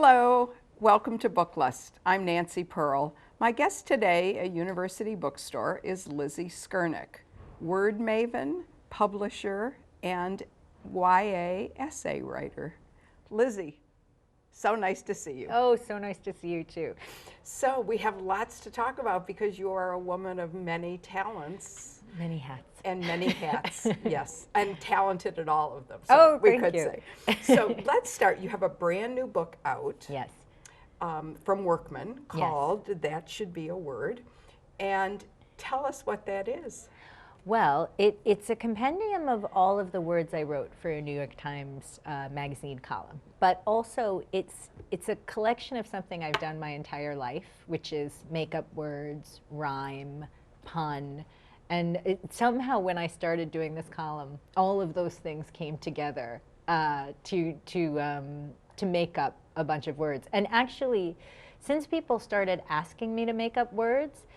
Hello, welcome to Book Lust. I'm Nancy Pearl. My guest today at University Bookstore is Lizzie Skurnick, word maven, publisher, and YA essay writer. Lizzie, so nice to see you. Oh, so nice to see you too. So we have lots to talk about because you are a woman of many talents. Many hats. And many hats, yes, and talented at all of them. So we thank could you. say. So let's start. You have a brand new book out. Yes. From Workman called That Should Be a Word. And tell us what that is. Well, it's a compendium of all of the words I wrote for a New York Times magazine column. But also it's a collection of something I've done my entire life, which is make up words, rhyme, pun. And somehow when I started doing this column, all of those things came together to make up a bunch of words. And actually, since people started asking me to make up words,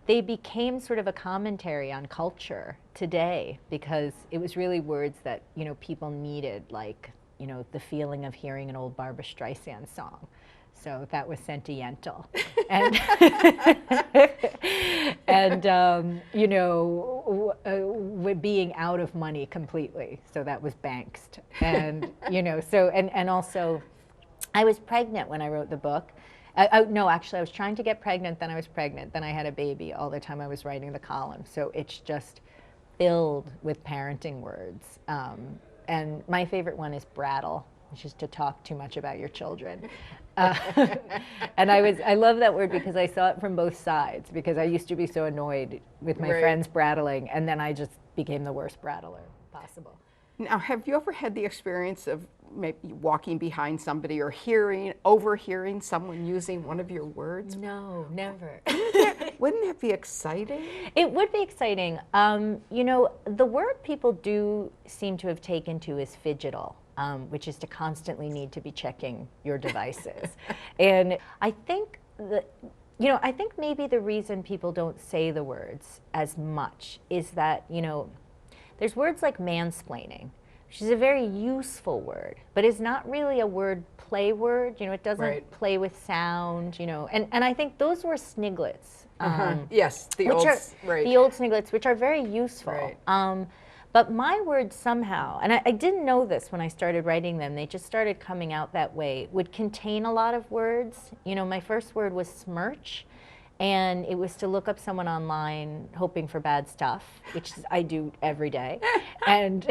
they became sort of a commentary on culture today, because it was really words that, you know, people needed, like, you know, the feeling of hearing an old Barbra Streisand song. So that was sentimental. And, you know, being out of money completely. So that was bankst. And, you know, so, and also, I was pregnant when I wrote the book. No, actually, I was trying to get pregnant, then I was pregnant, then I had a baby all the time I was writing the column. So it's just filled with parenting words. And my favorite one is brattle, which is to talk too much about your children. And I love that word because I saw it from both sides, because I used to be so annoyed with my friends brattling, and then I just became the worst brattler possible. Now, have you ever had the experience of maybe walking behind somebody or overhearing someone using one of your words? No, never. Wouldn't that be exciting? It would be exciting. You know, the word people do seem to have taken to is fidgetal. Which is to constantly need to be checking your devices. And I think I think maybe the reason people don't say the words as much is that, you know, there's words like mansplaining, which is a very useful word, but is not really a word play word. You know, it doesn't play with sound, you know, and I think those were sniglets. Yes, the old sniglets, which are very useful. Right. But my words somehow, and I didn't know this when I started writing them, they just started coming out that way, would contain a lot of words. You know, my first word was smirch, and it was to look up someone online hoping for bad stuff, which I do every day. And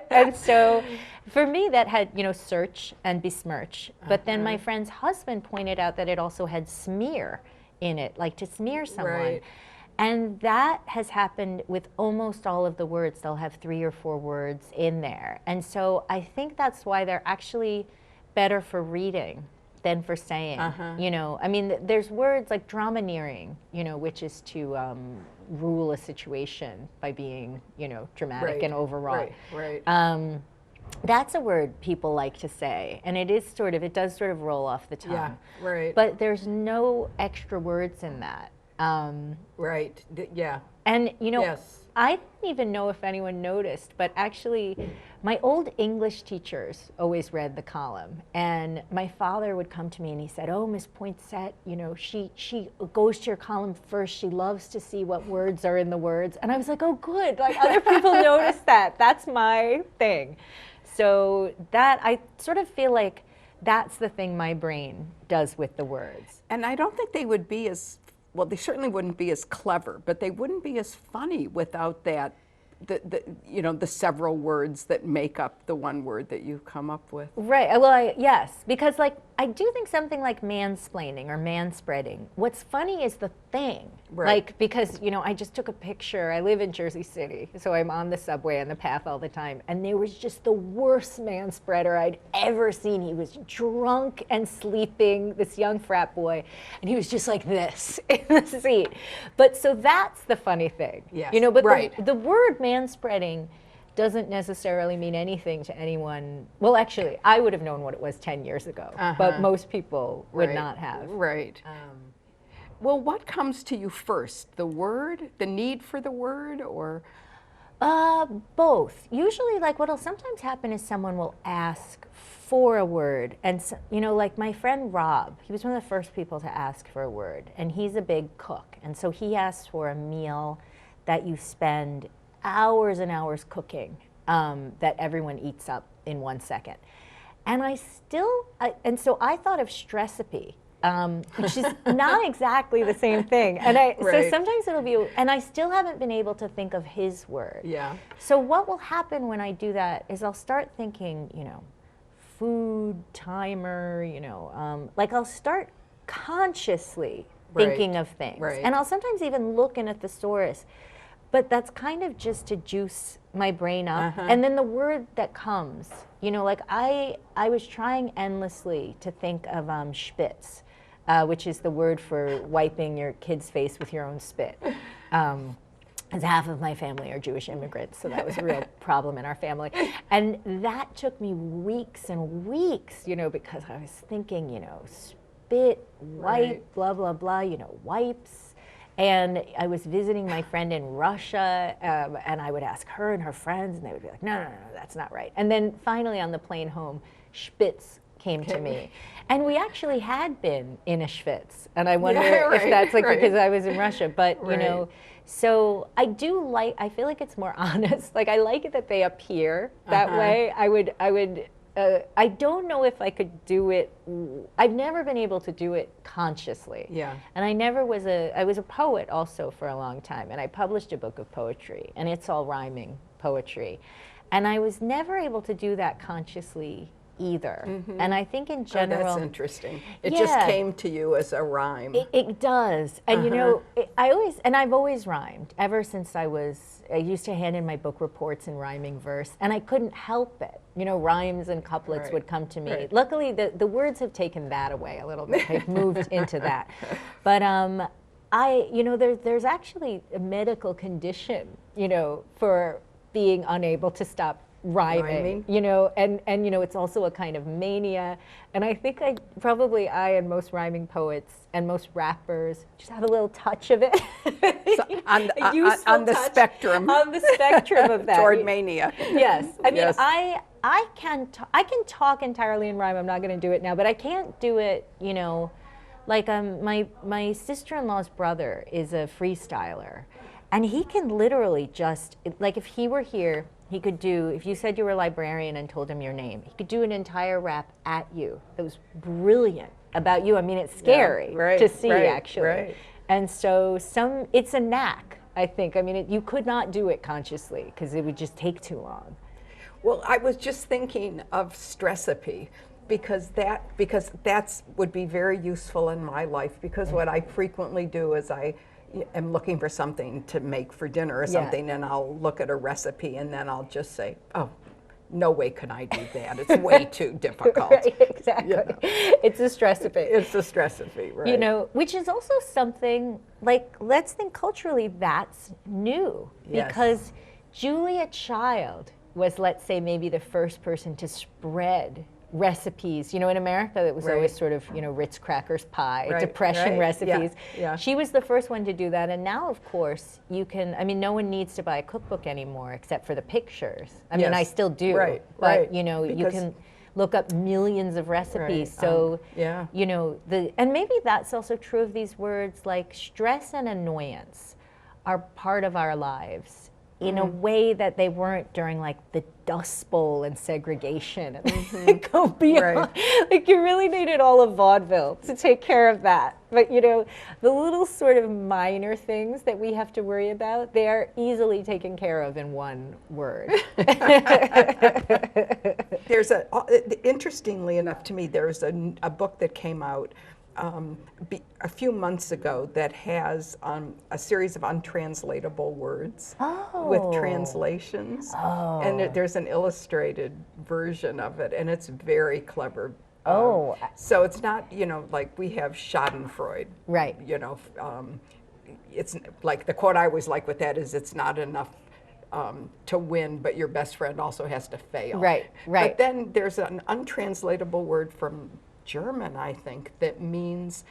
and so for me that had, you know, search and besmirch. But then my friend's husband pointed out that it also had smear in it, like to smear someone. Right. And that has happened with almost all of the words. They'll have 3 or 4 words in there. And so I think that's why they're actually better for reading than for saying. You know, I mean, there's words like dramaneering, you know, which is to rule a situation by being, you know, dramatic and overwrought. That's a word people like to say, and it does sort of roll off the tongue. But there's no extra words in that. And, you know, I didn't even know if anyone noticed, but actually my old English teachers always read the column, and my father would come to me and he said, "Oh, Miss Poinsett, you know, she goes to your column first. She loves to see what words are in the words." And I was like, "Oh, good, like other people notice that. That's my thing." So that, I sort of feel like that's the thing my brain does with the words. And I don't think they would be as, well, they certainly wouldn't be as clever, but they wouldn't be as funny without that, you know, the several words that make up the one word that you come up with. Right. Well, yes, because like I do think something like mansplaining or manspreading, what's funny is the thing. Like, because, you know, I just took a picture. I live in Jersey City, so I'm on the subway on the path all the time, and there was just the worst manspreader I'd ever seen. He was drunk and sleeping, this young frat boy, and he was just like this in the seat. But so that's the funny thing. You know, but the word manspreading doesn't necessarily mean anything to anyone. Well, actually, I would have known what it was 10 years ago, but most people would not have. Well, what comes to you first? The word, the need for the word, or? Both. Usually, like, what'll sometimes happen is someone will ask for a word. And, you know, like my friend Rob, he was one of the first people to ask for a word. And he's a big cook. And so he asked for a meal that you spend hours and hours cooking, that everyone eats up in 1 second. And and so I thought of Stressipy, which is not exactly the same thing. And so sometimes it'll be, and I still haven't been able to think of his word. Yeah. So what will happen when I do that is I'll start thinking, you know, food, timer, you know, like I'll start consciously thinking of things. And I'll sometimes even look in a thesaurus. But that's kind of just to juice my brain up. And then the word that comes, you know, like I was trying endlessly to think of spitz, which is the word for wiping your kid's face with your own spit. As half of my family are Jewish immigrants, so that was a real problem in our family. And that took me weeks and weeks, you know, because I was thinking, you know, spit, wipe, blah, blah, blah, you know, wipes. And I was visiting my friend in Russia, and I would ask her and her friends, and they would be like, no, that's not right. And then finally on the plane home, Spitz came to me. And we actually had been in a Schwitz, and I wonder if that's like because I was in Russia. But, you know, so I do like, I feel like it's more honest. Like I like it that they appear that way. I don't know if I could do it. I've never been able to do it consciously. Yeah. And I was a poet also for a long time, and I published a book of poetry, and it's all rhyming poetry. And I was never able to do that consciously either. And I think in general. Oh, that's interesting. It just came to you as a rhyme. It does. And you know, I've always rhymed ever since I used to hand in my book reports in rhyming verse, and I couldn't help it. You know, rhymes and couplets would come to me. Luckily, the words have taken that away a little bit. They've moved into that. But you know, there's actually a medical condition, you know, for being unable to stop rhyming, you know, and you know, it's also a kind of mania. And I think I and most rhyming poets and most rappers just have a little touch of it. So on the spectrum. On the spectrum of that. Toward mania. Yes. I mean, I can talk entirely in rhyme. I'm not going to do it now, but I can't do it, you know, like my sister-in-law's brother is a freestyler, and he can literally just, like if he were here, he could do, if you said you were a librarian and told him your name, he could do an entire rap at you. It was brilliant about you. I mean, it's scary to see, actually. And so it's a knack, I think. I mean, you could not do it consciously because it would just take too long. Well, I was just thinking of Stressipy because that's would be very useful in my life, because what I frequently do is I am looking for something to make for dinner or something, and I'll look at a recipe and then I'll just say, oh, no way can I do that. It's way too difficult. Exactly. You know? It's a Stressipy. It's a Stressipy, right. You know, which is also something, like, let's think culturally that's new. Because Julia Child was, let's say, maybe the first person to spread recipes. You know, in America, it was always sort of, you know, Ritz crackers pie, depression recipes. She was the first one to do that. And now, of course, you can, I mean, no one needs to buy a cookbook anymore except for the pictures. I mean, I still do. But, you know, you can look up millions of recipes. So, you know, and maybe that's also true of these words, like stress and annoyance are part of our lives in a way that they weren't during, like, the Dust Bowl and segregation and go beyond. Like, you really needed all of vaudeville to take care of that. But, you know, the little sort of minor things that we have to worry about, they are easily taken care of in one word. There's interestingly enough to me, there's a book that came out a few months ago that has a series of untranslatable words with translations. And there's an illustrated version of it, and it's very clever. So it's not, you know, like we have Schadenfreude. You know, it's like the quote I always like with that is, it's not enough to win, but your best friend also has to fail. But then there's an untranslatable word from German, I think, that means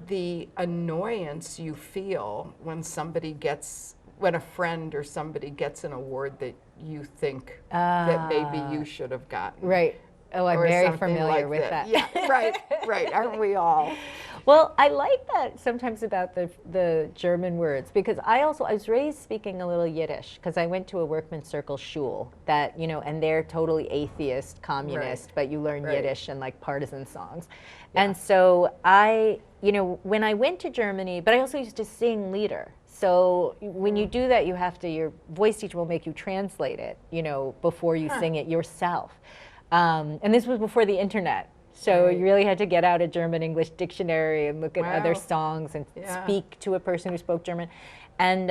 the annoyance you feel when somebody gets when a friend or somebody gets an award that you think that maybe you should have gotten. Right. Oh, I'm or very something familiar like with that. Yeah, right, right. Aren't we all? Well, I like that sometimes about the German words, because I was raised speaking a little Yiddish because I went to a workman's circle shul that, and they're totally atheist, communist, Right. but you learn Right. Yiddish and like partisan songs. Yeah. And so when I went to Germany, but I also used to sing lieder. So when you do that, you have to, your voice teacher will make you translate it, before you sing it yourself. And this was before the internet. So Right. you really had to get out a German-English dictionary and look at other Wow. songs and Yeah. speak to a person who spoke German. And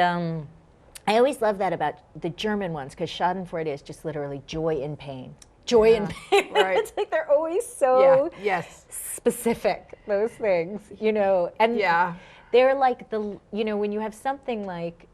I always love that about the German ones, because Schadenfreude is just literally joy in pain. Joy in pain. Right. It's like they're always so Yes. specific, those things, And Yeah. they're like when you have something like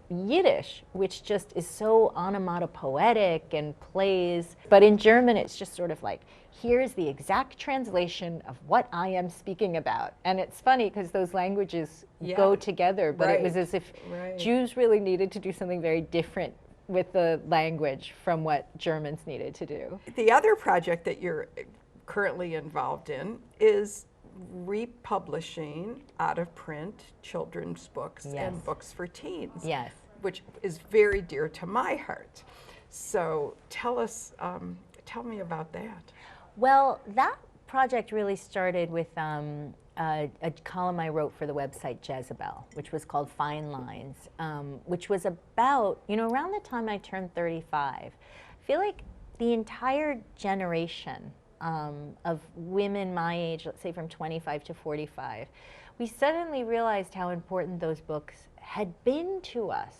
Yiddish, which just is so onomatopoetic and plays, but in German it's just sort of like, here's the exact translation of what I am speaking about. And it's funny because those languages go together, but it was as if Jews really needed to do something very different with the language from what Germans needed to do. The other project that you're currently involved in is republishing out of print children's books and books for teens. Yes. Which is very dear to my heart. So tell me about that. Well, that project really started with a column I wrote for the website Jezebel, which was called Fine Lines, which was about, around the time I turned 35, I feel like the entire generation of women my age, let's say from 25 to 45, we suddenly realized how important those books had been to us.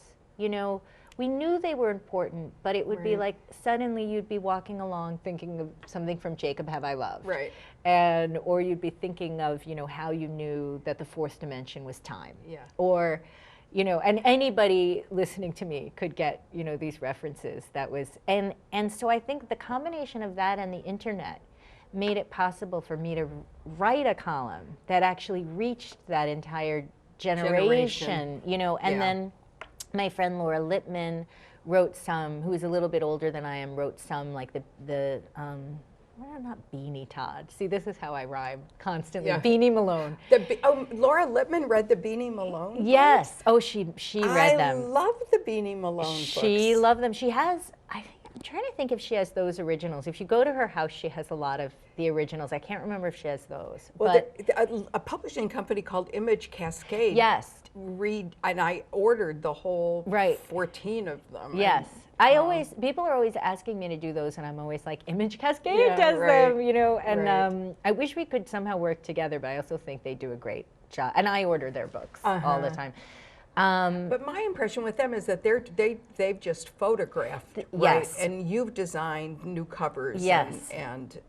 We knew they were important, but it would be like suddenly you'd be walking along thinking of something from Jacob Have I Loved. Right. Or you'd be thinking of, how you knew that the fourth dimension was time. Yeah. Or, and anybody listening to me could get, these references. And so I think the combination of that and the internet made it possible for me to write a column that actually reached that entire generation. And then my friend Laura Lippman wrote some, who's a little bit older than I am, wrote some like well, not Beanie Todd. See, this is how I rhyme constantly. Yeah. Beanie Malone. Laura Lippman read the Beanie Malone Yes. books? Oh, she read them. I love the Beanie Malone books. She loved them. She has, I'm trying to think if she has those originals. If you go to her house, she has a lot of the originals. I can't remember if she has those. Well, but a publishing company called Image Cascade. Yes. And I ordered the whole 14 of them. Yes. People are always asking me to do those, and I'm always like, Image Cascade does them, and I wish we could somehow work together, but I also think they do a great job. And I order their books all the time. But my impression with them is that they've just photographed, yes, and you've designed new covers, yes, and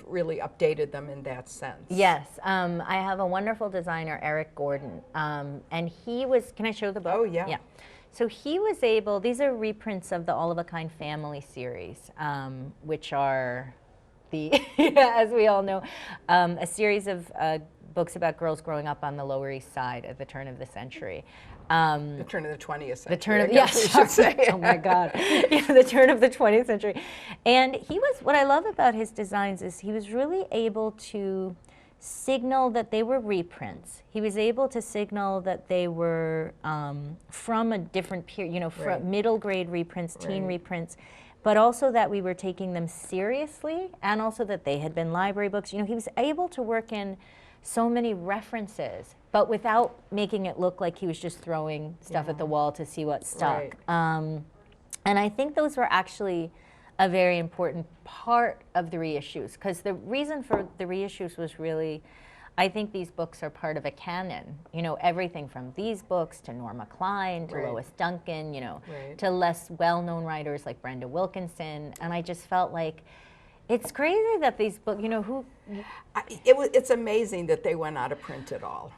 really updated them in that sense. Yes, I have a wonderful designer, Eric Gordon, and he was. Can I show the book? Oh yeah. Yeah. So he was able. These are reprints of the All of a Kind Family series, which are as we all know, a series of books about girls growing up on the Lower East Side at the turn of the century. The turn of the 20th century. The turn of, yes, we should say. Oh my God. The turn of the 20th century. And what I love about his designs is he was really able to signal that they were reprints. He was able to signal that they were from a different period, from middle grade reprints, teen reprints, but also that we were taking them seriously, and also that they had been library books. He was able to work in so many references, but without making it look like he was just throwing stuff at the wall to see what stuck. And I think those were actually a very important part of the reissues, because the reason for the reissues was really, I think these books are part of a canon. Everything from these books to Norma Klein, to Lois Duncan, to less well-known writers like Brenda Wilkinson. And I just felt like it's crazy that these books, It's amazing that they went out of print at all,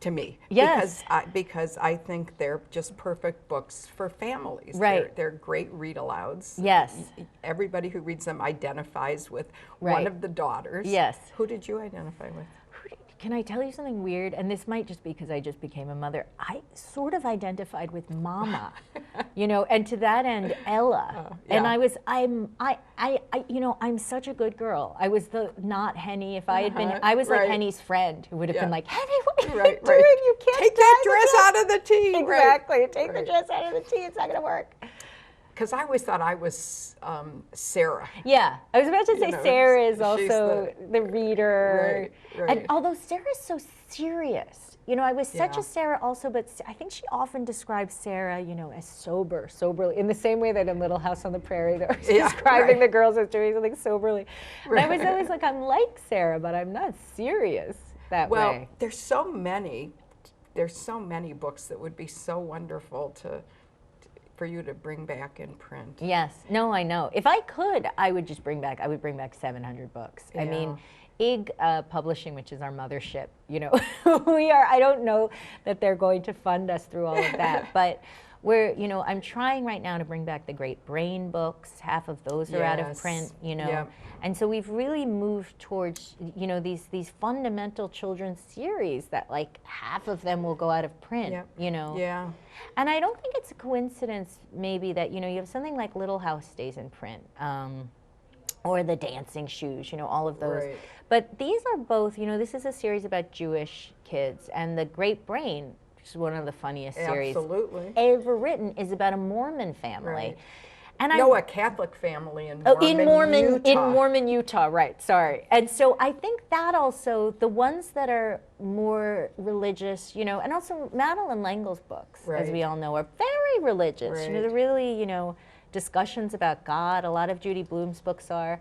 to me. Yes. Because I think they're just perfect books for families. Right. They're great read-alouds. Yes. Everybody who reads them identifies with one of the daughters. Yes. Who did you identify with? can I tell you something weird? And this might just be because I just became a mother. I sort of identified with Mama, you know, and to that end, Ella. Yeah. And I'm such a good girl. I was the not Henny. If I had been, I was like Henny's friend who would have been like, Henny, what are you doing? You can't take that dress out of the tea. Exactly. Take the dress out of the tea. It's not going to work. Because I always thought I was Sarah. Yeah, I was about to say Sarah is also the reader. Right. And although Sarah's so serious, you know, I was such a Sarah also, but I think she often describes Sarah, you know, as soberly, in the same way that in Little House on the Prairie, they're describing the girls as doing something soberly. And I was always like, I'm like Sarah, but I'm not serious that way. Well, there's so many books that would be so wonderful for you to bring back in print. Yes. No, I know. If I could, I would bring back 700 books. Yeah. I mean, IG Publishing, which is our mothership, you know, I don't know that they're going to fund us through all of that, but I'm trying right now to bring back the Great Brain books. Half of those are out of print, you know. Yep. And so we've really moved towards, you know, these fundamental children's series that like half of them will go out of print, you know. Yeah. And I don't think it's a coincidence maybe that, you know, you have something like Little House stays in print, or The Dancing Shoes, you know, all of those. Right. But these are both, you know, this is a series about Jewish kids, and The Great Brain, which is one of the funniest series ever written, is about a Mormon family. Right. And a Catholic family in Utah. In Mormon, Utah, right, sorry. And so I think that also, the ones that are more religious, you know, and also Madeleine L'Engle's books, as we all know, are very religious. Right. You know, they're really, you know, discussions about God. A lot of Judy Blume's books are.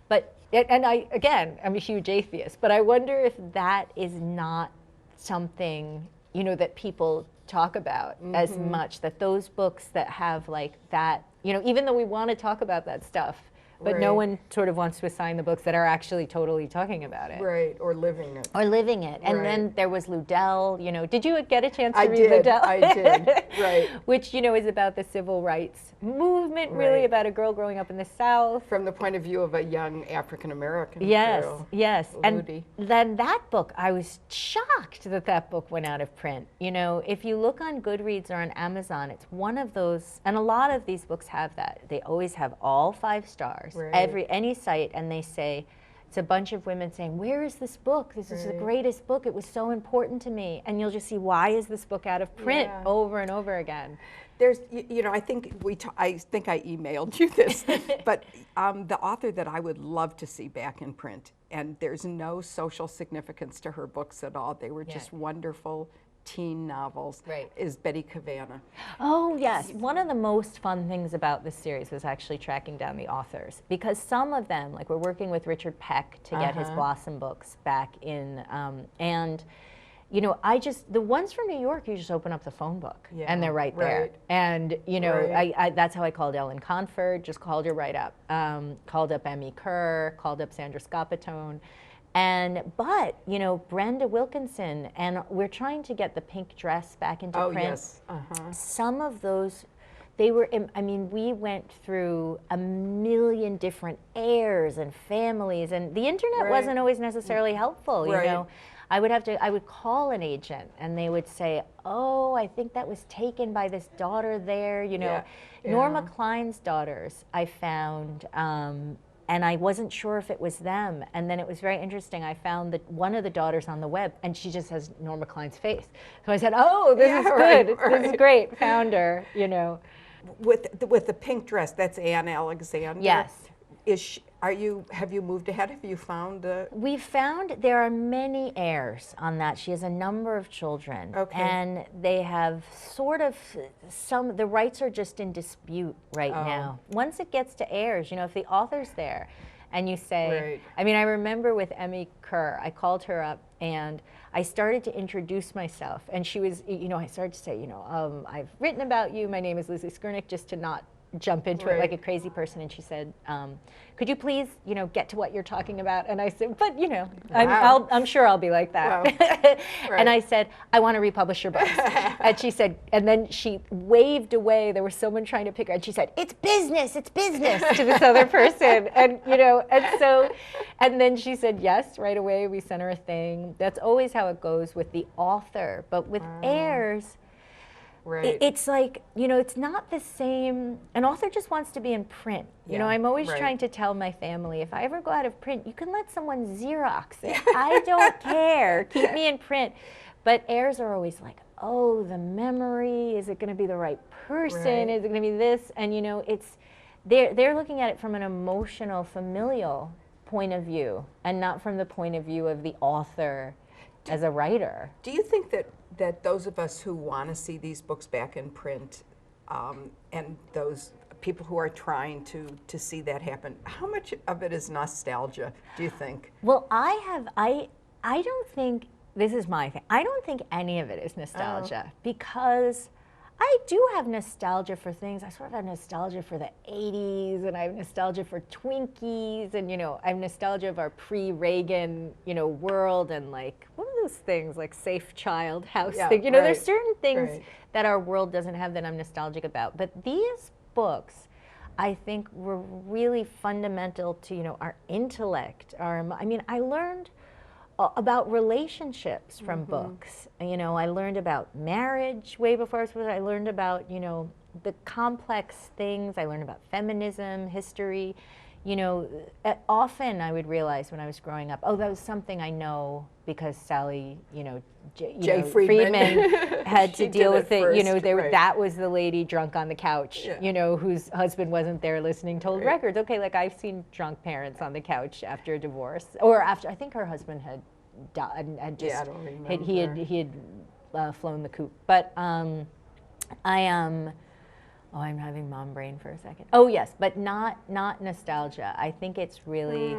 But, and I'm a huge atheist, but I wonder if that is not something, you know, that people talk about as much, that those books that have like that, you know, even though we want to talk about that stuff, but no one sort of wants to assign the books that are actually totally talking about it. Right, or living it. And then there was Ludell, you know. Did you get a chance to read Ludell? I did, right. Which, you know, is about the civil rights movement, really, about a girl growing up in the South. From the point of view of a young African-American girl. Yes. Ludi. And then that book, I was shocked that book went out of print. You know, if you look on Goodreads or on Amazon, it's one of those, and a lot of these books have that. They always have all 5 stars. Any site, and they say, it's a bunch of women saying, where is this book? This is the greatest book. It was so important to me. And you'll just see, why is this book out of print over and over again? There's, you know, I think I emailed you this, but the author that I would love to see back in print, and there's no social significance to her books at all. They were just wonderful teen novels, is Betty Cavanna. Oh yes, one of the most fun things about this series was actually tracking down the authors, because some of them, like we're working with Richard Peck to get his Blossom books back in, and you know, the ones from New York, you just open up the phone book and they're right there. And you know, that's how I called Ellen Conford, just called her right up. Called up Emmy Kerr, called up Sandra Scapatone. But, you know, Brenda Wilkinson, and we're trying to get The Pink Dress back into print. Yes. Some of those, they were, I mean, we went through a million different heirs and families, and the internet wasn't always necessarily helpful, you know. I would call an agent, and they would say, oh, I think that was taken by this daughter there, you know. Norma Klein's daughters, I found, and I wasn't sure if it was them. And then it was very interesting. I found that one of the daughters on the web, and she just has Norma Klein's face. So I said, oh, this is good. This is great. Found her, you know. With the pink dress, that's Anne Alexander. Yes. Have you moved ahead? Have you found We found there are many heirs on that. She has a number of children. And they have sort of the rights are just in dispute right now. Once it gets to heirs, you know, if the author's there and you say, I mean, I remember with Emmy Kerr, I called her up and I started to introduce myself, and she was, you know, I started to say, you know, I've written about you. My name is Lizzie Skurnick, just to not jump into it like a crazy person. And she said, could you please, get to what you're talking about? And I said, but, I'm sure I'll be like that. Wow. And I said, I want to republish your books. And she said, and then she waved away. There was someone trying to pick her. And she said, it's business to this other person. And, and then she said, yes, right away. We sent her a thing. That's always how it goes with the author. But with heirs, it's like, it's not the same. An author just wants to be in print. I'm always trying to tell my family, if I ever go out of print, you can let someone Xerox it. I don't care. Keep me in print. But heirs are always like, oh, the memory, is it going to be the right person? Is it going to be this? And, they're looking at it from an emotional, familial point of view, and not from the point of view of the author as a writer. Do you think that those of us who want to see these books back in print, and those people who are trying to see that happen, how much of it is nostalgia, do you think? Well, I don't think, this is my thing, I don't think any of it is nostalgia, because I do have nostalgia for things. I sort of have nostalgia for the 80s, and I have nostalgia for Twinkies, and I have nostalgia of our pre-Reagan, world, and like, what are those things, like Safe Child House thing? There's certain things that our world doesn't have that I'm nostalgic about. But these books, I think, were really fundamental to, our intellect. I learned about relationships from books. I learned about marriage way before I was supposed to. I learned about, the complex things. I learned about feminism, history. Often I would realize when I was growing up, oh, that was something I know because Sally, J. Friedman had to deal with it. That was the lady drunk on the couch, whose husband wasn't there listening to old records. Okay, like I've seen drunk parents on the couch after a divorce, or after, I think her husband had died, had just, I don't remember. he had flown the coop. But I'm having mom brain for a second. Oh yes, but not nostalgia. I think it's really,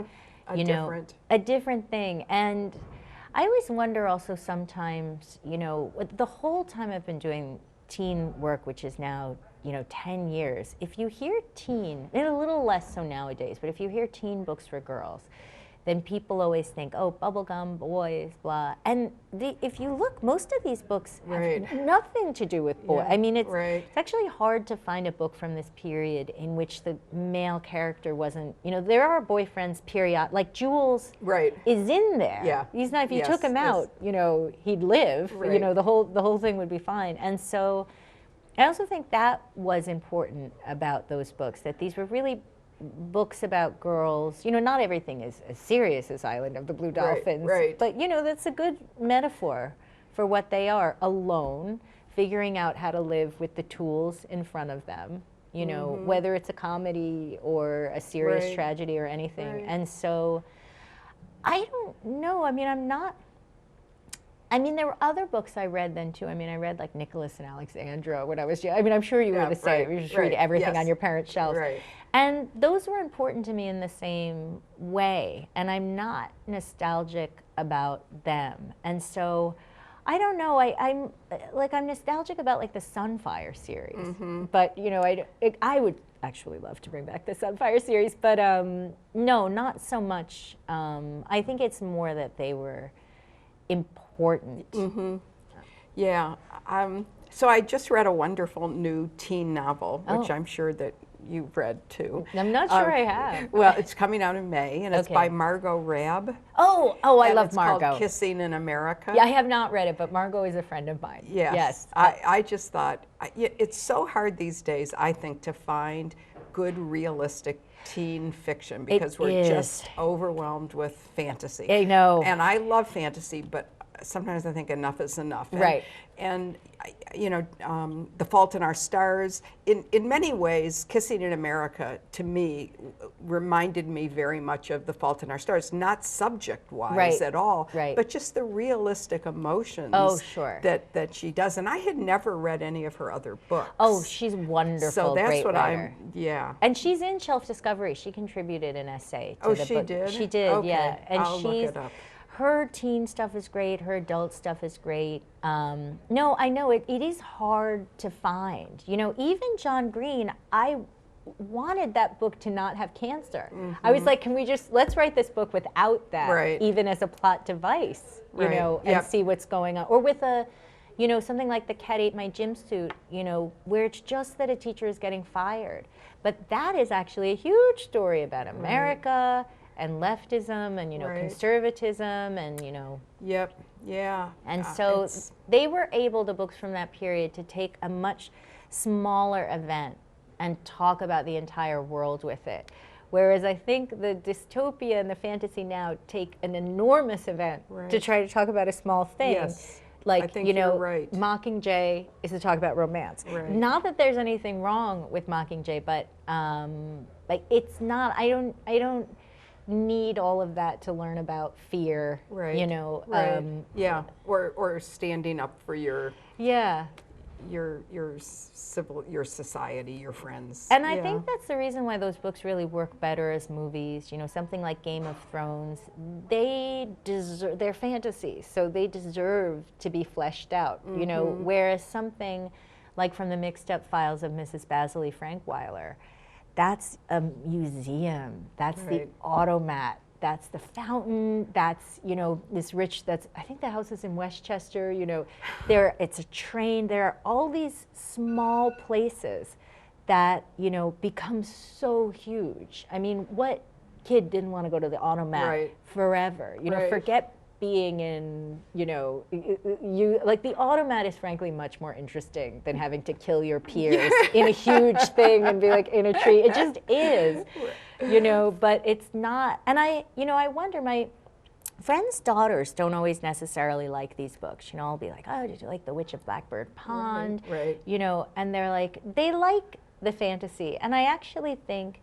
a different thing. And I always wonder also sometimes, the whole time I've been doing teen work, which is now, 10 years, if you hear teen, and a little less so nowadays, but if you hear teen books for girls, then people always think, oh, bubblegum, boys, blah. And if you look, most of these books have nothing to do with boys. It's actually hard to find a book from this period in which the male character wasn't, there are boyfriends, period, like Jules is in there. Yeah. He's not, if you took him out, he'd live, the whole thing would be fine. And so I also think that was important about those books, that these were really books about girls. Not everything is as serious as Island of the Blue Dolphins, but that's a good metaphor for what they are, alone, figuring out how to live with the tools in front of them, whether it's a comedy or a serious tragedy or anything. And so I don't know, there were other books I read then too. I read like Nicholas and Alexandra when I was young. I'm sure you were the same. You just read everything on your parents' shelves. And those were important to me in the same way. And I'm not nostalgic about them. And so, I don't know. I'm nostalgic about like the Sunfire series. But I would actually love to bring back the Sunfire series. But no, not so much. I think it's more that they were important. Yeah. So I just read a wonderful new teen novel, which I'm sure that you've read too. I'm not sure I have. Well, it's coming out in May, and it's by Margot Rabb. Oh, I love Margot. It's called Kissing in America. Yeah, I have not read it, but Margot is a friend of mine. Yes. I just thought, it's so hard these days, I think, to find good, realistic teen fiction, because we're just overwhelmed with fantasy. I know. And I love fantasy, but sometimes I think enough is enough. And The Fault in Our Stars, in many ways, Kissing in America, to me, reminded me very much of The Fault in Our Stars, not subject-wise at all, but just the realistic emotions that she does. And I had never read any of her other books. Oh, she's wonderful, so that's great what writer. And she's in Shelf Discovery. She contributed an essay to the book. She did? She did, okay. And I'll look it up. Her teen stuff is great. Her adult stuff is great. No, I know it is hard to find. Even John Green, I wanted that book to not have cancer. I was like, can we let's write this book without that, even as a plot device, you know, and see what's going on. Or with something like The Cat Ate My Gym Suit, where it's just that a teacher is getting fired. But that is actually a huge story about America and leftism and, conservatism and, Yep, yeah. And so they were able, the books from that period, to take a much smaller event and talk about the entire world with it. Whereas I think the dystopia and the fantasy now take an enormous event to try to talk about a small thing. Yes. Like, I think you're right. Mockingjay is to talk about romance. Not that there's anything wrong with Mockingjay, but like it's not, I don't need all of that to learn about fear, yeah, or standing up for your society, your friends. And I think that's the reason why those books really work better as movies. Something like Game of Thrones, they're fantasies, so they deserve to be fleshed out, whereas something like from the Mixed Up Files of Mrs. Basil E. Frankweiler, that's a museum, that's the automat, that's the fountain, that's, this rich, I think the house is in Westchester, it's a train, there are all these small places that, become so huge. I mean, what kid didn't want to go to the automat forever? Forget being in, like the automat is frankly much more interesting than having to kill your peers in a huge thing and be like in a tree. It just is, but it's not. And I wonder, my friends' daughters don't always necessarily like these books. I'll be like, oh, did you like The Witch of Blackbird Pond? And they're like, they like the fantasy. And I actually think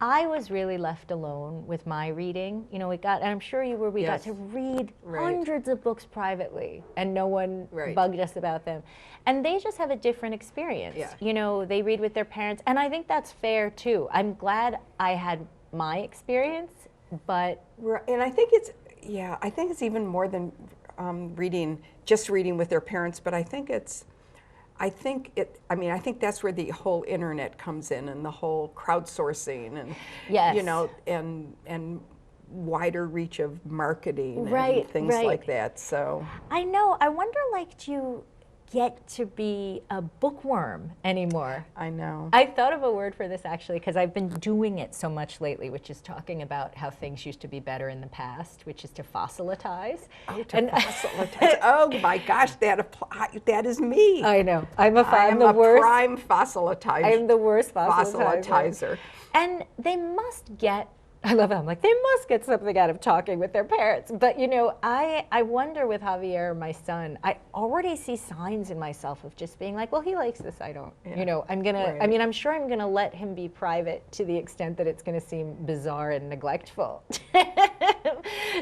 I was really left alone with my reading. And I'm sure you were, we got to read hundreds of books privately and no one bugged us about them. And they just have a different experience. They read with their parents, and I think that's fair too. I'm glad I had my experience, but. And I think it's even more than reading with their parents, but I think that's where the whole internet comes in, and the whole crowdsourcing and and wider reach of marketing and things like that. So I know. I wonder, do you get to be a bookworm anymore? I know. I thought of a word for this actually because I've been doing it so much lately, which is talking about how things used to be better in the past, which is to fossilitize. Oh, fossilitize. Oh my gosh, that is me. I know. I'm the worst. Prime fossilitizer. I'm the worst fossilitizer. And they must get, I love it. I'm like, they must get something out of talking with their parents. But I wonder with Javier, my son, I already see signs in myself of just being like, well, he likes this, I don't. I'm gonna. I mean, I'm sure I'm gonna let him be private to the extent that it's gonna seem bizarre and neglectful.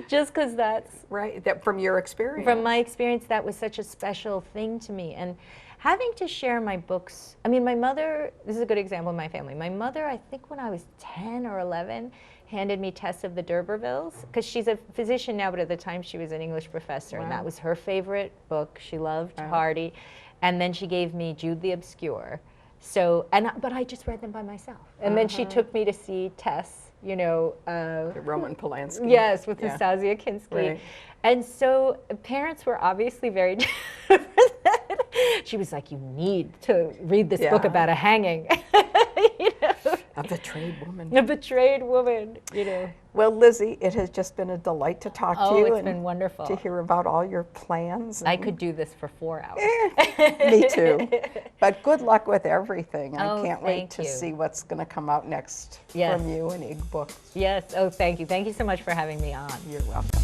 Just because that's that from your experience. From my experience, that was such a special thing to me, and having to share my books. I mean, my mother. This is a good example of my family. My mother, I think, when I was 10 or 11. Handed me Tess of the D'Urbervilles, because she's a physician now, but at the time she was an English professor, and that was her favorite book. She loved Hardy. And then she gave me Jude the Obscure. So, but I just read them by myself. And then she took me to see Tess, Roman Polanski. Yes, with Nastasia Kinski. And so parents were obviously very different. She was like, you need to read this book about a hanging. A betrayed woman. A betrayed woman, Well, Lizzie, it has just been a delight to talk to you. Oh, it's been wonderful. To hear about all your plans. I could do this for 4 hours. Me too. But good luck with everything. I can't wait to see what's going to come out next from you, any books. Yes. Oh, thank you. Thank you so much for having me on. You're welcome.